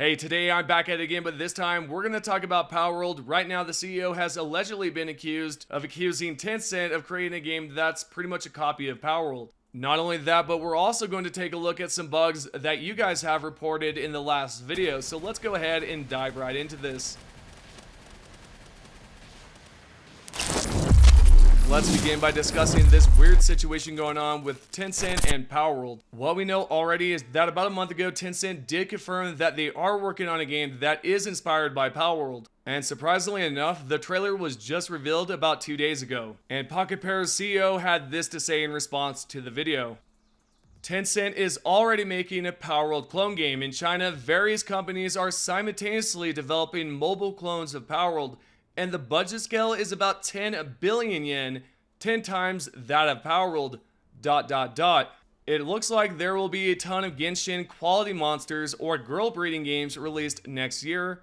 Hey, today I'm back at it again, but this time we're going to talk about Palworld. Right now, the CEO has allegedly been accusing Tencent of creating a game that's pretty much a copy of Palworld. Not only that, but we're also going to take a look at some bugs that you guys have reported in the last video. So let's go ahead and dive right into this. Let's begin by discussing this weird situation going on with Tencent and Palworld. What we know already is that about a month ago, Tencent did confirm that they are working on a game that is inspired by Palworld. And surprisingly enough, the trailer was just revealed about 2 days ago. And Pocketpair's CEO had this to say in response to the video. Tencent is already making a Palworld clone game. In China, various companies are simultaneously developing mobile clones of Palworld, and the budget scale is about 10 billion yen, 10 times that of Palworld, ... It looks like there will be a ton of Genshin quality monsters or girl breeding games released next year, ...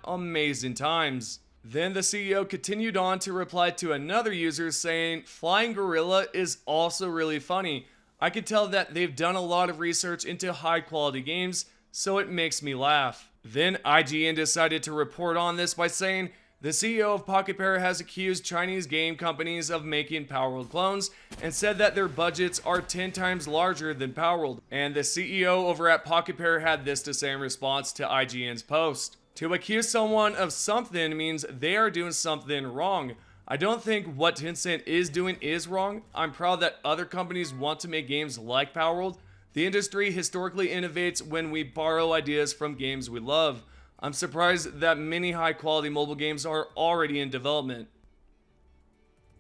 Amazing times. Then the CEO continued on to reply to another user saying, Flying Gorilla is also really funny. I can tell that they've done a lot of research into high quality games, so it makes me laugh. Then IGN decided to report on this by saying, the CEO of Pocketpair has accused Chinese game companies of making Palworld clones and said that their budgets are 10 times larger than Palworld. And the CEO over at Pocketpair had this to say in response to IGN's post. To accuse someone of something means they are doing something wrong. I don't think what Tencent is doing is wrong. I'm proud that other companies want to make games like Palworld. The industry historically innovates when we borrow ideas from games we love. I'm surprised that many high-quality mobile games are already in development.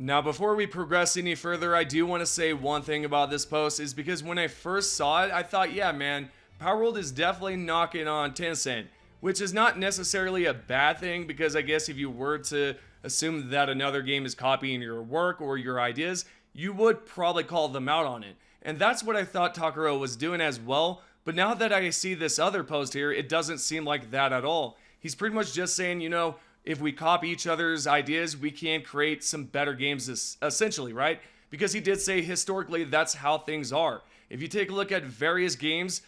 Now, before we progress any further, I do want to say one thing about this post is because when I first saw it, I thought, yeah, man, Palworld is definitely knocking on Tencent, which is not necessarily a bad thing because I guess if you were to assume that another game is copying your work or your ideas, you would probably call them out on it. And that's what I thought Takuro was doing as well, but now that I see this other post here, it doesn't seem like that at all. He's pretty much just saying, you know, if we copy each other's ideas, we can create some better games essentially, right? Because he did say historically that's how things are. If you take a look at various games,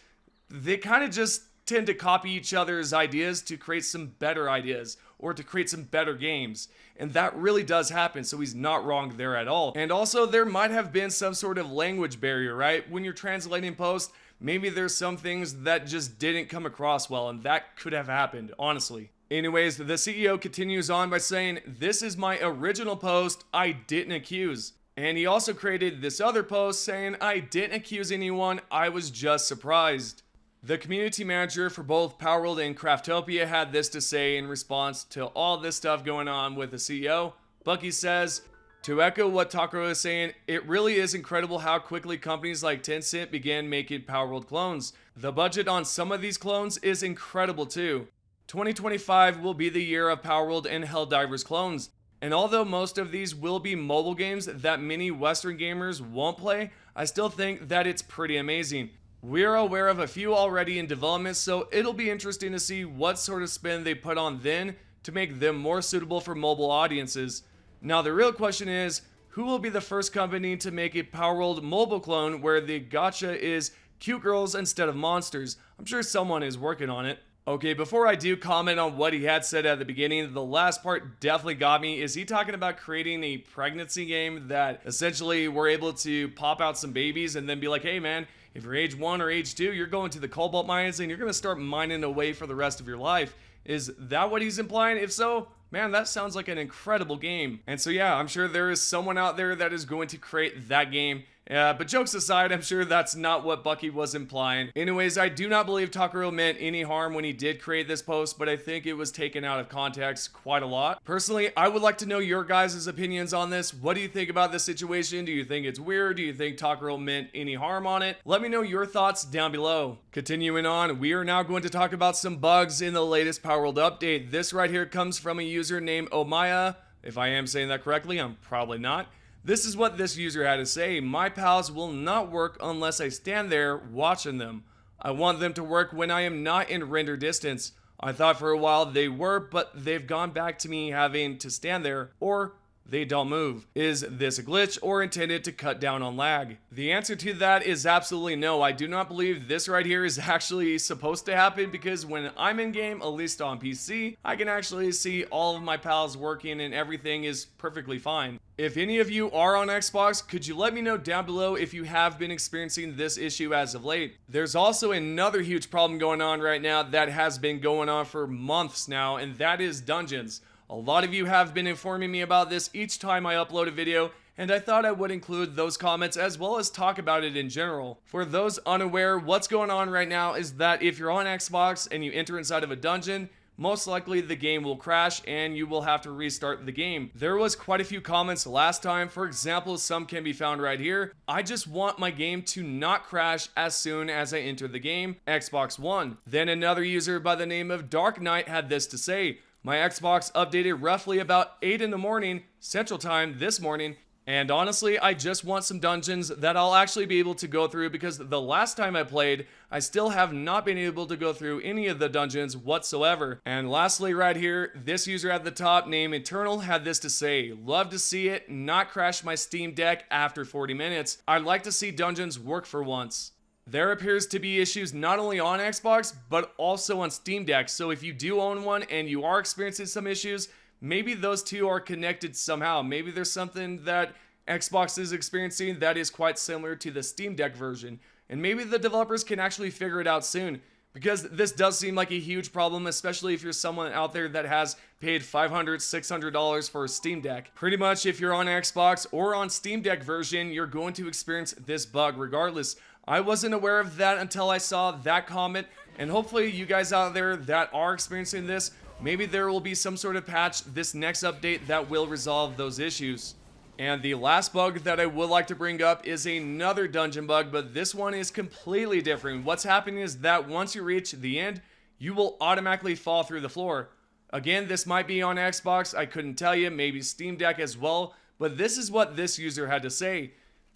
they kind of just tend to copy each other's ideas to create some better ideas or to create some better games. And that really does happen, so he's not wrong there at all. And also, there might have been some sort of language barrier, right? When you're translating posts, maybe there's some things that just didn't come across well, and that could have happened, honestly. Anyways, the CEO continues on by saying, this is my original post, I didn't accuse. And he also created this other post saying, I didn't accuse anyone, I was just surprised. The community manager for both Palworld and Craftopia had this to say in response to all this stuff going on with the CEO. Bucky says, to echo what Takuro is saying, it really is incredible how quickly companies like Tencent began making Palworld clones. The budget on some of these clones is incredible too. 2025 will be the year of Palworld and Helldivers clones. And although most of these will be mobile games that many Western gamers won't play, I still think that it's pretty amazing. We're aware of a few already in development, so it'll be interesting to see what sort of spin they put on then to make them more suitable for mobile audiences. Now the real question is, who will be the first company to make a Palworld mobile clone where the gacha is cute girls instead of monsters? I'm sure someone is working on it. Okay, before I do comment on what he had said at the beginning, the last part definitely got me. Is he talking about creating a pregnancy game that essentially we're able to pop out some babies and then be like, hey man, if you're age 1 or age 2, you're going to the cobalt mines and you're going to start mining away for the rest of your life. Is that what he's implying? If so, man, that sounds like an incredible game. And so yeah, I'm sure there is someone out there that is going to create that game. But jokes aside, I'm sure that's not what Bucky was implying. Anyways, I do not believe Takuro meant any harm when he did create this post, but I think it was taken out of context quite a lot. Personally, I would like to know your guys' opinions on this. What do you think about this situation? Do you think it's weird? Do you think Takuro meant any harm on it? Let me know your thoughts down below. Continuing on, we are now going to talk about some bugs in the latest Palworld update. This right here comes from a user named Omaya. If I am saying that correctly, I'm probably not. This is what this user had to say. My pals will not work unless I stand there watching them. I want them to work when I am not in render distance. I thought for a while they were, but they've gone back to me having to stand there or they don't move. Is this a glitch or intended to cut down on lag? The answer to that is absolutely no. I do not believe this right here is actually supposed to happen, because when I'm in game, at least on PC, I can actually see all of my pals working and everything is perfectly fine. If any of you are on Xbox, could you let me know down below if you have been experiencing this issue as of late? There's also another huge problem going on right now that has been going on for months now, and that is dungeons. A lot of you have been informing me about this each time I upload a video, and I thought I would include those comments as well as talk about it in general. For those unaware, what's going on right now is that if you're on Xbox and you enter inside of a dungeon, most likely the game will crash and you will have to restart the game. There was quite a few comments last time. For example, some can be found right here. I just want my game to not crash as soon as I enter the game, Xbox One. Then another user by the name of Dark Knight had this to say: my Xbox updated roughly about 8 in the morning, Central Time this morning, and honestly, I just want some dungeons that I'll actually be able to go through, because the last time I played, I still have not been able to go through any of the dungeons whatsoever. And lastly right here, this user at the top named Eternal had this to say: love to see it not crash my Steam Deck after 40 minutes. I'd like to see dungeons work for once. There appears to be issues not only on Xbox, but also on Steam Deck. So if you do own one and you are experiencing some issues, maybe those two are connected somehow. Maybe there's something that Xbox is experiencing that is quite similar to the Steam Deck version. And maybe the developers can actually figure it out soon, because this does seem like a huge problem, especially if you're someone out there that has paid $500, $600 for a Steam Deck. Pretty much if you're on Xbox or on Steam Deck version, you're going to experience this bug regardless. I wasn't aware of that until I saw that comment, and hopefully you guys out there that are experiencing this, maybe there will be some sort of patch this next update that will resolve those issues. And the last bug that I would like to bring up is another dungeon bug, but this one is completely different. What's happening is that once you reach the end, you will automatically fall through the floor. Again, this might be on Xbox, I couldn't tell you, maybe Steam Deck as well, but this is what this user had to say.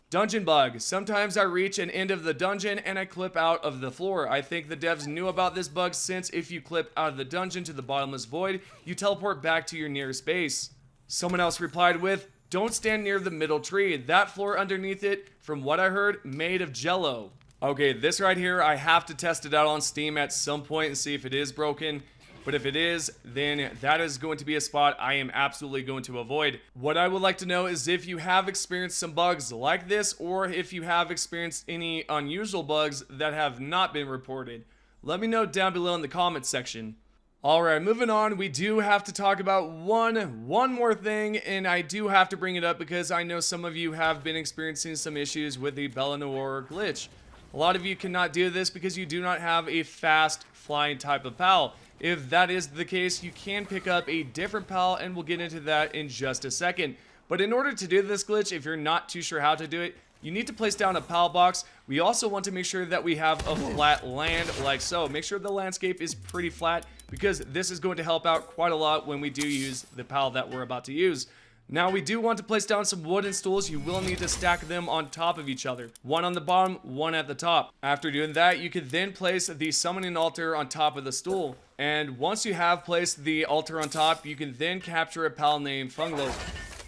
Dungeon bug. Sometimes I reach an end of the dungeon and I clip out of the floor. I think the devs knew about this bug, since if you clip out of the dungeon to the bottomless void, you teleport back to your nearest base. Someone else replied with: don't stand near the middle tree. That floor underneath it, from what I heard, made of jello. Okay, this right here, I have to test it out on Steam at some point and see if it is broken. But if it is, then that is going to be a spot I am absolutely going to avoid. What I would like to know is if you have experienced some bugs like this, or if you have experienced any unusual bugs that have not been reported. Let me know down below in the comments section. Alright, moving on, we do have to talk about one more thing, and I do have to bring it up because I know some of you have been experiencing some issues with the Bellanoir glitch. A lot of you cannot do this because you do not have a fast flying type of PAL. If that is the case, you can pick up a different PAL, and we'll get into that in just a second. But in order to do this glitch, if you're not too sure how to do it, you need to place down a PAL box. We also want to make sure that we have a flat land like so. Make sure the landscape is pretty flat, because this is going to help out quite a lot when we do use the PAL that we're about to use. Now we do want to place down some wooden stools. You will need to stack them on top of each other. One on the bottom, one at the top. After doing that, you can then place the summoning altar on top of the stool. And once you have placed the altar on top, you can then capture a PAL named Funglo.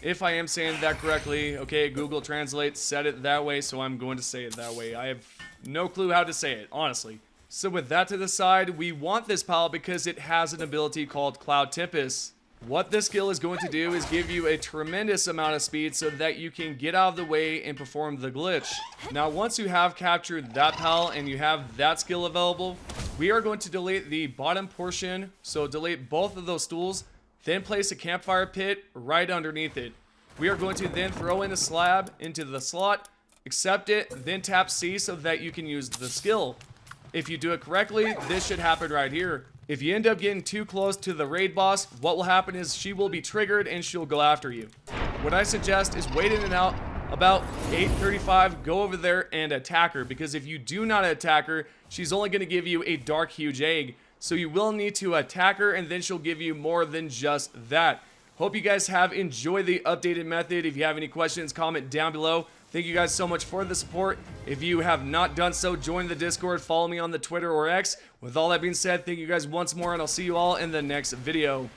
If I am saying that correctly, okay, Google Translate said it that way, so I'm going to say it that way. I have no clue how to say it, honestly. So with that to the side, we want this PAL because it has an ability called Cloud Tempest. What this skill is going to do is give you a tremendous amount of speed so that you can get out of the way and perform the glitch. Now once you have captured that PAL and you have that skill available, we are going to delete the bottom portion, so delete both of those stools, then place a campfire pit right underneath it. We are going to then throw in a slab into the slot, accept it, then tap C so that you can use the skill. If you do it correctly, this should happen right here. If you end up getting too close to the raid boss, what will happen is she will be triggered and she'll go after you. What I suggest is wait in and out. About 8:35, go over there and attack her, because if you do not attack her, she's only going to give you a dark huge egg. So you will need to attack her, and then she'll give you more than just that. Hope you guys have enjoyed the updated method. If you have any questions, comment down below. Thank you guys so much for the support. If you have not done so, join the Discord, follow me on the Twitter or X. With all that being said, thank you guys once more, and I'll see you all in the next video.